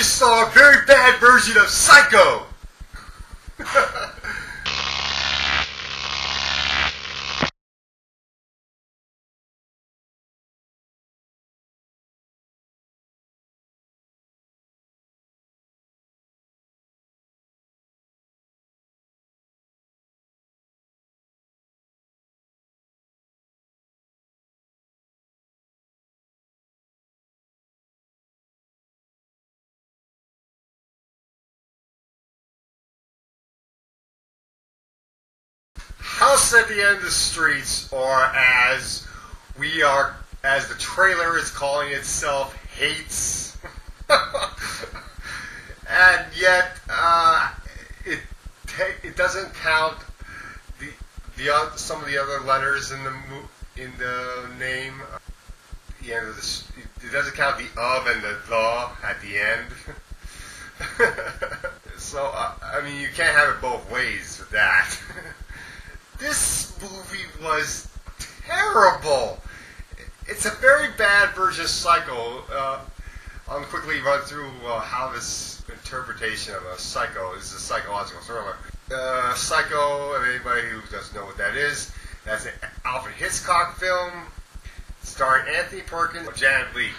just saw a very bad version of Psycho! House at the End of the Streets, or as the trailer is calling itself, hates. And yet, it doesn't count some of the other letters in the name. The end of it doesn't count the of and the at the end. So I mean, you can't have it both ways with that. This movie was terrible. It's a very bad version of Psycho. I'll quickly run through how this interpretation of a Psycho is a psychological thriller. Psycho, anybody who doesn't know what that is, that's an Alfred Hitchcock film starring Anthony Perkins and Janet Leigh.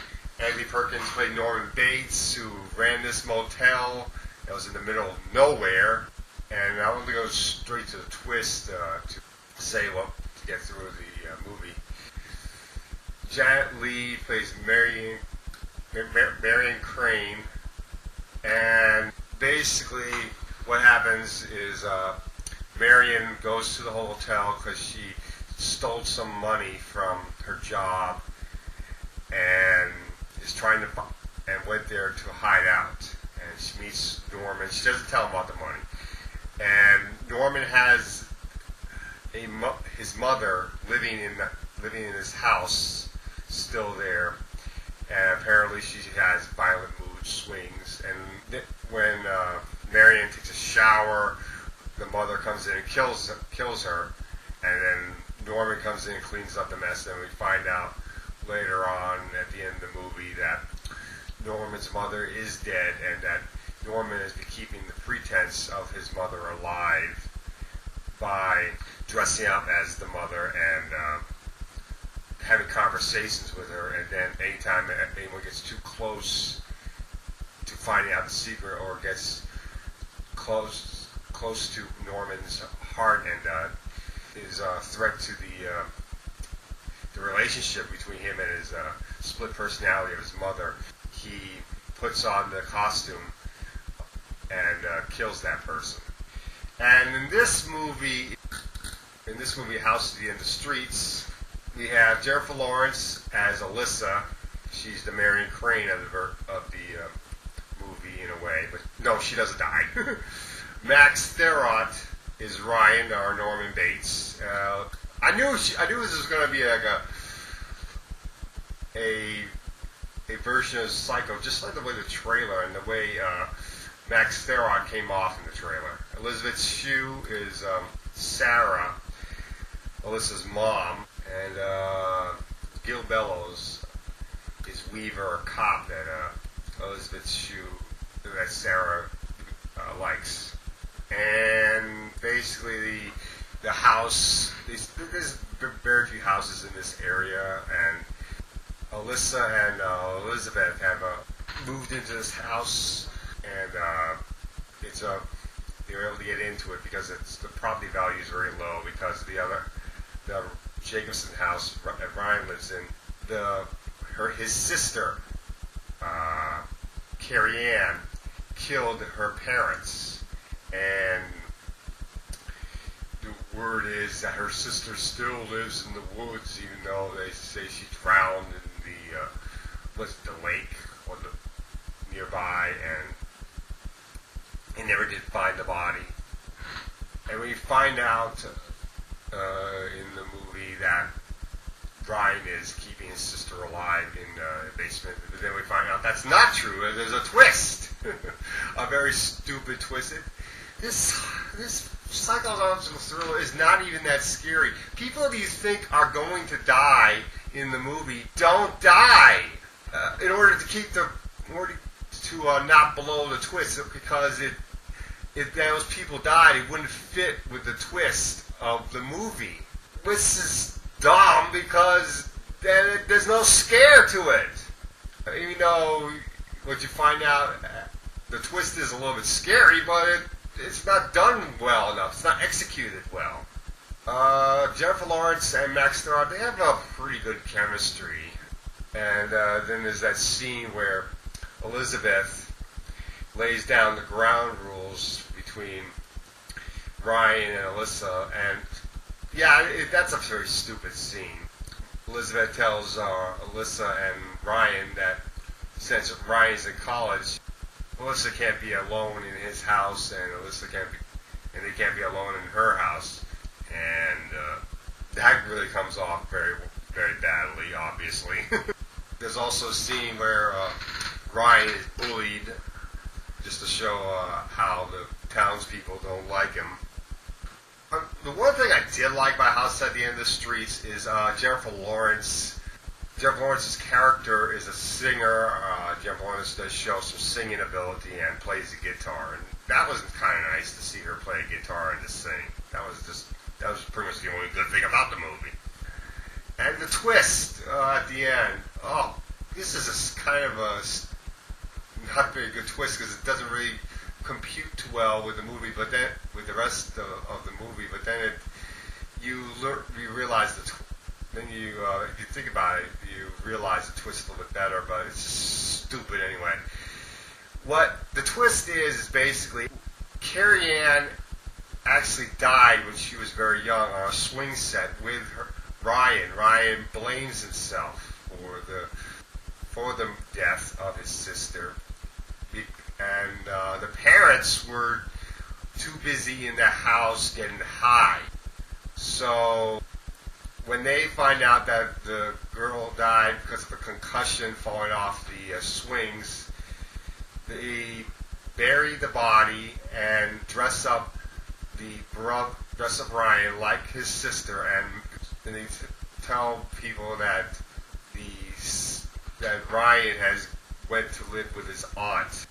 Anthony Perkins played Norman Bates, who ran this motel that was in the middle of nowhere. And I want to go straight to the twist to say to get through the movie. Janet Leigh plays Marion Crane, and basically what happens is Marion goes to the hotel because she stole some money from her job and went there to hide out. And she meets Norman. She doesn't tell him about the money. And Norman has his mother living in his house, still there, and apparently she has violent mood swings. And when Marion takes a shower, the mother comes in and kills her, and then Norman comes in and cleans up the mess. And we find out later on at the end of the movie that Norman's mother is dead, and that Norman has been keeping the pretense of his mother alive by dressing up as the mother and having conversations with her. And then anytime anyone gets too close to finding out the secret, or gets close to Norman's heart and is a threat to the relationship between him and his split personality of his mother, he puts on the costume and kills that person. And in this movie, House at the End of the Streets, we have Jennifer Lawrence as Alyssa. She's the Marion Crane of the movie in a way, but no, she doesn't die. Max Therot is Ryan, or Norman Bates. I knew this was going to be like a version of Psycho, just like the way the trailer and the way Max Therot came off in the trailer. Elizabeth Shue is Sarah, Alyssa's mom, and Gil Bellows is Weaver, a cop that Elizabeth Shue, that Sarah likes. And basically the house, there's very few houses in this area, and Alyssa and Elizabeth have moved into this house, and they're able to get into it because the property value is very low, because the Jacobson house that Ryan lives in, his sister, Carrie Ann, killed her parents, and the word is that her sister still lives in the woods, even though they say she drowned in the lake or nearby, and they never did find the body. And we find out in the movie that Ryan is keeping his sister alive in the basement, but then we find out that's not true. There's a twist, a very stupid twist. This psychological thriller is not even that scary. People that you think are going to die in the movie don't die. In order to to not blow the twist because if those people died, it wouldn't fit with the twist of the movie. This is dumb because then there's no scare to it. Even though what you find out, the twist is a little bit scary, but it's not done well enough. It's not executed well. Jennifer Lawrence and Max Starr, they have a pretty good chemistry. And then there's that scene where Elizabeth lays down the ground rules between Ryan and Alyssa, and yeah, that's a very stupid scene. Elizabeth tells Alyssa and Ryan that since Ryan's in college, Alyssa can't be alone in his house, and they can't be alone in her house, and that really comes off very, very badly, obviously. There's also a scene where Ryan is bullied, just to show how the townspeople don't like him. The one thing I did like about House at the End of the Streets is Jennifer Lawrence. Jennifer Lawrence's character is a singer. Jennifer Lawrence does show some singing ability and plays the guitar, and that was kind of nice to see her play a guitar and to sing. That was pretty much the only good thing about the movie. And the twist at the end. Oh, this is kind of a not very good twist because it doesn't really compute too well with the movie, but then with the rest of the movie. But then you realize then you if you think about it, you realize the twist a little bit better. But it's just stupid anyway. What the twist is basically Carrie Ann actually died when she was very young on a swing set with Ryan. Ryan blames himself for the death of his sister, and the parents were too busy in the house getting high. So when they find out that the girl died because of a concussion falling off the swings, they bury the body and dress up Ryan like his sister, and they tell people that Ryan has went to live with his aunt,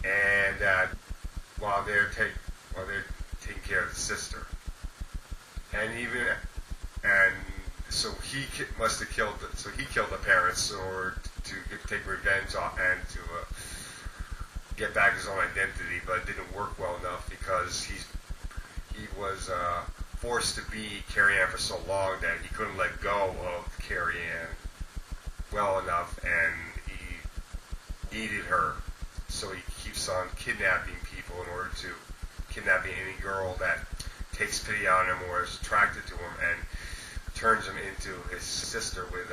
and while they're taking care of the sister, and so he must have killed the parents or to take revenge and to get back his own identity, but it didn't work well enough because he was forced to be Carrie Ann for so long that he couldn't let go of Carrie Ann well enough, and he needed her, so he keeps on kidnapping people in order to kidnapping any girl that takes pity on him or is attracted to him, and turns him into his sister with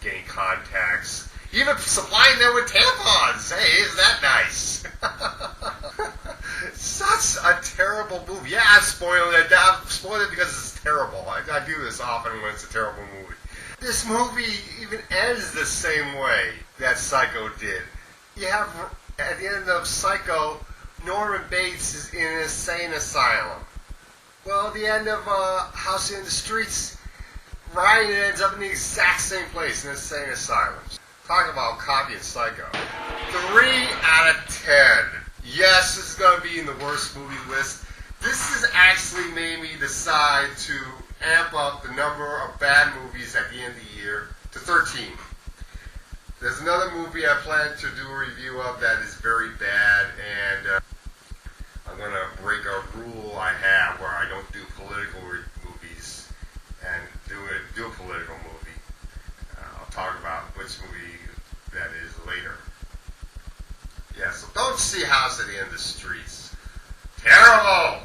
getting contacts, even supplying them with tampons. Hey, isn't that nice? Such a terrible movie. Yeah, I'm spoiling it. I'm spoiling it because it's terrible. I do this often when it's a terrible movie. This movie even ends the same way that Psycho did. You have, at the end of Psycho, Norman Bates is in an insane asylum. Well, at the end of House in the Streets, Ryan ends up in the exact same place, in an insane asylum. Talk about copying Psycho. 3 out of 10. Yes, this is going to be in the worst movie list. This has actually made me decide to amp up the number of bad movies at the end of the year to 13. There's another movie I plan to do a review of that is very bad, and I'm going to break a rule I have where I don't do political movies and do a political movie. I'll talk about which movie that is later. Yeah, so don't see House at the End of the Streets. Terrible!